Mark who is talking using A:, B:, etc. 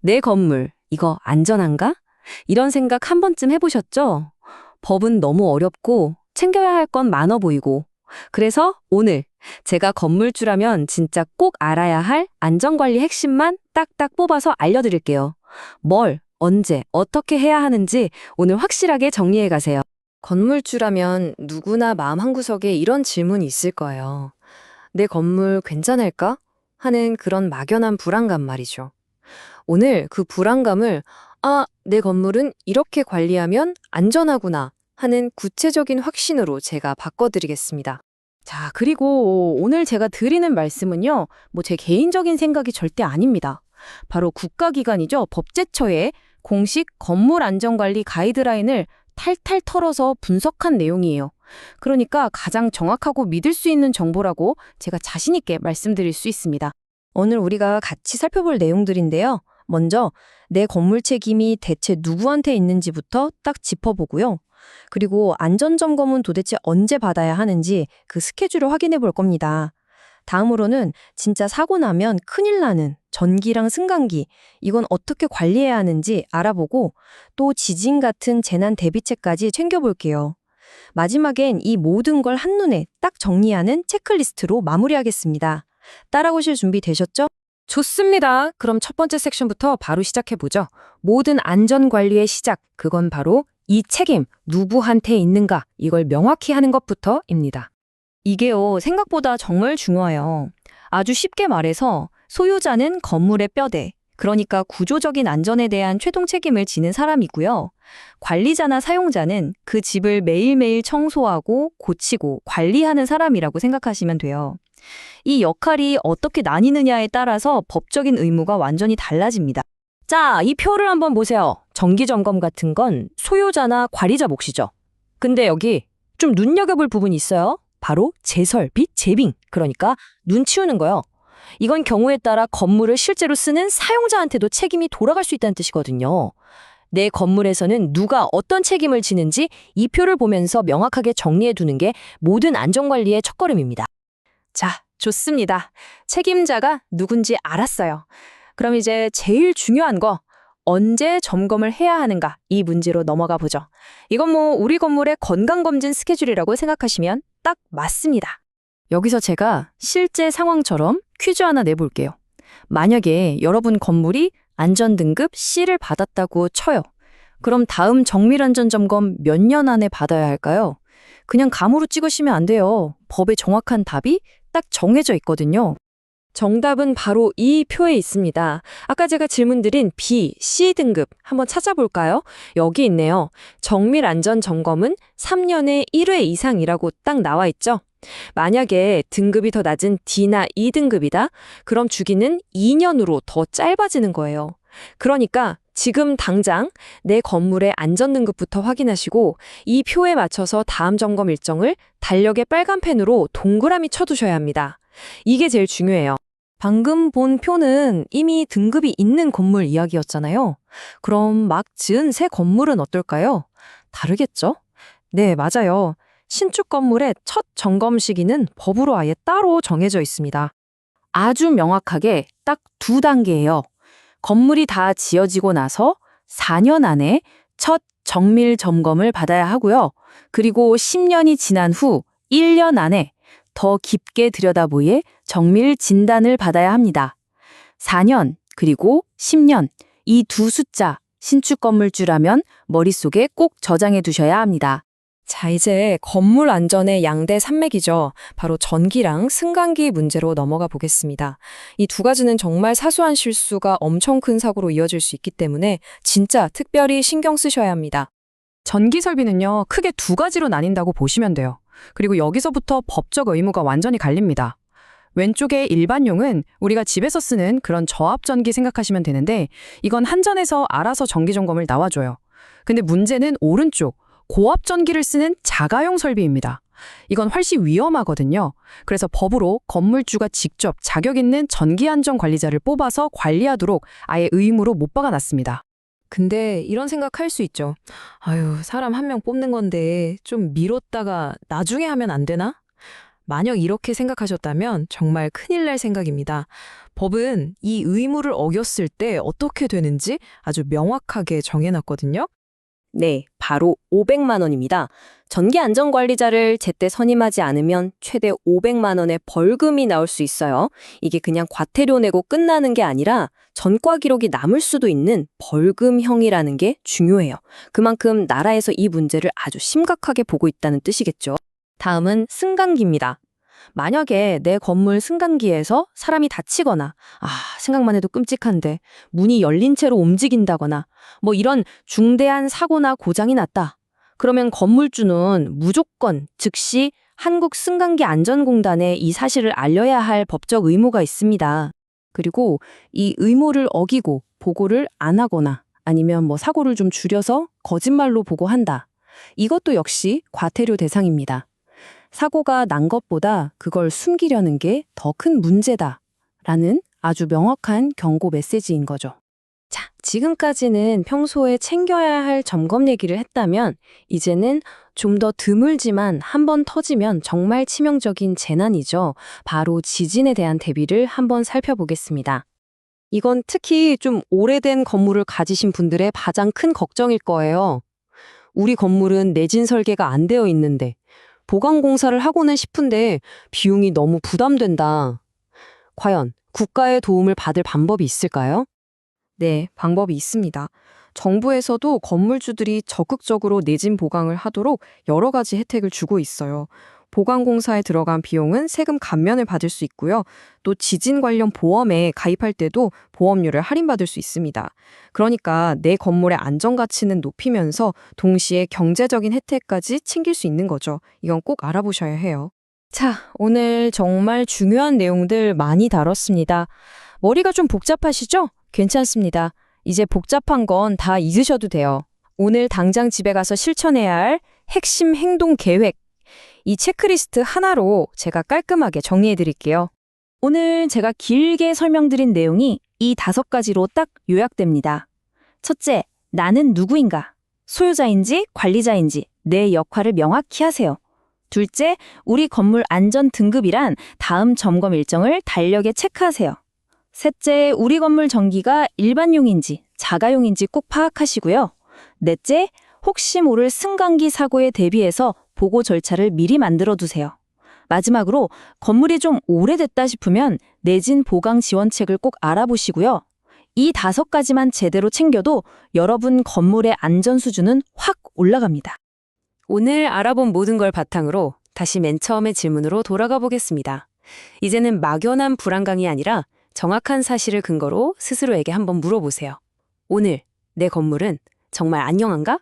A: 내 건물, 이거 안전한가? 이런 생각 한 번쯤 해보셨죠? 법은 너무 어렵고 챙겨야 할 건 많아 보이고. 그래서 오늘 제가 건물주라면 진짜 꼭 알아야 할 안전관리 핵심만 딱딱 뽑아서 알려드릴게요. 뭘, 언제, 어떻게 해야 하는지 오늘 확실하게 정리해 가세요. 건물주라면 누구나 마음 한구석에 이런 질문이 있을 거예요. 내 건물 괜찮을까? 하는 그런 막연한 불안감 말이죠. 오늘 그 불안감을 내 건물은 이렇게 관리하면 안전하구나 하는 구체적인 확신으로 제가 바꿔드리겠습니다.
B: 자, 그리고 오늘 제가 드리는 말씀은요, 제 개인적인 생각이 절대 아닙니다. 바로 국가기관이죠. 법제처의 공식 건물 안전관리 가이드라인을 탈탈 털어서 분석한 내용이에요. 그러니까 가장 정확하고 믿을 수 있는 정보라고 제가 자신 있게 말씀드릴 수 있습니다.
A: 오늘 우리가 같이 살펴볼 내용들인데요. 먼저 내 건물 책임이 대체 누구한테 있는지부터 딱 짚어보고요. 그리고 안전점검은 도대체 언제 받아야 하는지 그 스케줄을 확인해 볼 겁니다. 다음으로는 진짜 사고 나면 큰일 나는 전기랑 승강기, 이건 어떻게 관리해야 하는지 알아보고 또 지진 같은 재난 대비책까지 챙겨볼게요. 마지막엔 이 모든 걸 한눈에 딱 정리하는 체크리스트로 마무리하겠습니다. 따라오실 준비 되셨죠?
B: 좋습니다. 그럼 첫 번째 섹션부터 바로 시작해보죠. 모든 안전관리의 시작, 그건 바로 이 책임, 누구한테 있는가, 이걸 명확히 하는 것부터입니다.
A: 이게요, 생각보다 정말 중요해요. 아주 쉽게 말해서 소유자는 건물의 뼈대, 그러니까 구조적인 안전에 대한 최종 책임을 지는 사람이고요. 관리자나 사용자는 그 집을 매일매일 청소하고 고치고 관리하는 사람이라고 생각하시면 돼요. 이 역할이 어떻게 나뉘느냐에 따라서 법적인 의무가 완전히 달라집니다. 자, 이 표를 한번 보세요. 정기점검 같은 건 소유자나 관리자 몫이죠. 근데 여기 좀 눈여겨볼 부분이 있어요. 바로 제설, 빚, 재빙, 그러니까 눈 치우는 거요. 이건 경우에 따라 건물을 실제로 쓰는 사용자한테도 책임이 돌아갈 수 있다는 뜻이거든요. 내 건물에서는 누가 어떤 책임을 지는지 이 표를 보면서 명확하게 정리해 두는 게 모든 안전관리의 첫걸음입니다.
B: 자, 좋습니다. 책임자가 누군지 알았어요. 그럼 이제 제일 중요한 거, 언제 점검을 해야 하는가, 이 문제로 넘어가 보죠. 이건 우리 건물의 건강검진 스케줄이라고 생각하시면 딱 맞습니다.
A: 여기서 제가 실제 상황처럼 퀴즈 하나 내볼게요. 만약에 여러분 건물이 안전등급 C를 받았다고 쳐요. 그럼 다음 정밀안전점검 몇 년 안에 받아야 할까요? 그냥 감으로 찍으시면 안 돼요. 법의 정확한 답이 딱 정해져 있거든요. 정답은 바로 이 표에 있습니다. 아까 제가 질문드린 B, C 등급 한번 찾아볼까요? 여기 있네요. 정밀안전점검은 3년에 1회 이상이라고 딱 나와 있죠? 만약에 등급이 더 낮은 D나 E 등급이다? 그럼 주기는 2년으로 더 짧아지는 거예요. 그러니까 지금 당장 내 건물의 안전등급부터 확인하시고 이 표에 맞춰서 다음 점검 일정을 달력의 빨간 펜으로 동그라미 쳐두셔야 합니다. 이게 제일 중요해요. 방금 본 표는 이미 등급이 있는 건물 이야기였잖아요. 그럼 막 지은 새 건물은 어떨까요? 다르겠죠? 네, 맞아요. 신축 건물의 첫 점검 시기는 법으로 아예 따로 정해져 있습니다. 아주 명확하게 딱 2단계예요. 건물이 다 지어지고 나서 4년 안에 첫 정밀 점검을 받아야 하고요. 그리고 10년이 지난 후 1년 안에 더 깊게 들여다보여 정밀 진단을 받아야 합니다. 4년 그리고 10년, 이 두 숫자 신축 건물주라면 머릿속에 꼭 저장해 두셔야 합니다. 자, 이제 건물 안전의 양대 산맥이죠. 바로 전기랑 승강기 문제로 넘어가 보겠습니다. 이 두 가지는 정말 사소한 실수가 엄청 큰 사고로 이어질 수 있기 때문에 진짜 특별히 신경 쓰셔야 합니다.
B: 전기 설비는요, 크게 두 가지로 나뉜다고 보시면 돼요. 그리고 여기서부터 법적 의무가 완전히 갈립니다. 왼쪽의 일반용은 우리가 집에서 쓰는 그런 저압전기 생각하시면 되는데 이건 한전에서 알아서 정기점검을 나와줘요. 근데 문제는 오른쪽, 고압전기를 쓰는 자가용 설비입니다. 이건 훨씬 위험하거든요. 그래서 법으로 건물주가 직접 자격 있는 전기안전관리자를 뽑아서 관리하도록 아예 의무로 못 박아놨습니다.
A: 근데 이런 생각할 수 있죠. 아유, 사람 한 명 뽑는 건데 좀 미뤘다가 나중에 하면 안 되나?
C: 만약 이렇게 생각하셨다면 정말 큰일 날 생각입니다. 법은 이 의무를 어겼을 때 어떻게 되는지 아주 명확하게 정해놨거든요.
A: 네, 바로 500만 원입니다. 전기안전관리자를 제때 선임하지 않으면 최대 500만 원의 벌금이 나올 수 있어요. 이게 그냥 과태료 내고 끝나는 게 아니라 전과 기록이 남을 수도 있는 벌금형이라는 게 중요해요. 그만큼 나라에서 이 문제를 아주 심각하게 보고 있다는 뜻이겠죠. 다음은 승강기입니다. 만약에 내 건물 승강기에서 사람이 다치거나, 생각만 해도 끔찍한데, 문이 열린 채로 움직인다거나, 뭐 이런 중대한 사고나 고장이 났다. 그러면 건물주는 무조건 즉시 한국승강기안전공단에 이 사실을 알려야 할 법적 의무가 있습니다. 그리고 이 의무를 어기고 보고를 안 하거나 아니면 뭐 사고를 좀 줄여서 거짓말로 보고한다. 이것도 역시 과태료 대상입니다. 사고가 난 것보다 그걸 숨기려는 게 더 큰 문제다. 라는 아주 명확한 경고 메시지인 거죠. 자, 지금까지는 평소에 챙겨야 할 점검 얘기를 했다면 이제는 좀 더 드물지만 한번 터지면 정말 치명적인 재난이죠. 바로 지진에 대한 대비를 한번 살펴보겠습니다. 이건 특히 좀 오래된 건물을 가지신 분들의 가장 큰 걱정일 거예요. 우리 건물은 내진 설계가 안 되어 있는데 보강 공사를 하고는 싶은데 비용이 너무 부담된다. 과연 국가의 도움을 받을 방법이 있을까요? 네, 방법이 있습니다. 정부에서도 건물주들이 적극적으로 내진 보강을 하도록 여러 가지 혜택을 주고 있어요. 보강 공사에 들어간 비용은 세금 감면을 받을 수 있고요. 또 지진 관련 보험에 가입할 때도 보험료를 할인받을 수 있습니다. 그러니까 내 건물의 안전 가치는 높이면서 동시에 경제적인 혜택까지 챙길 수 있는 거죠. 이건 꼭 알아보셔야 해요. 자, 오늘 정말 중요한 내용들 많이 다뤘습니다. 머리가 좀 복잡하시죠? 괜찮습니다. 이제 복잡한 건 다 잊으셔도 돼요. 오늘 당장 집에 가서 실천해야 할 핵심 행동 계획. 이 체크리스트 하나로 제가 깔끔하게 정리해 드릴게요. 오늘 제가 길게 설명드린 내용이 이 5가지로 딱 요약됩니다. 첫째, 나는 누구인가? 소유자인지 관리자인지 내 역할을 명확히 하세요. 둘째, 우리 건물 안전 등급이란 다음 점검 일정을 달력에 체크하세요. 셋째, 우리 건물 전기가 일반용인지 자가용인지 꼭 파악하시고요. 넷째, 혹시 모를 승강기 사고에 대비해서 보고 절차를 미리 만들어 두세요. 마지막으로 건물이 좀 오래됐다 싶으면 내진 보강 지원책을 꼭 알아보시고요. 이 5가지만 제대로 챙겨도 여러분 건물의 안전 수준은 확 올라갑니다. 오늘 알아본 모든 걸 바탕으로 다시 맨 처음의 질문으로 돌아가 보겠습니다. 이제는 막연한 불안감이 아니라 정확한 사실을 근거로 스스로에게 한번 물어보세요. 오늘 내 건물은 정말 안녕한가?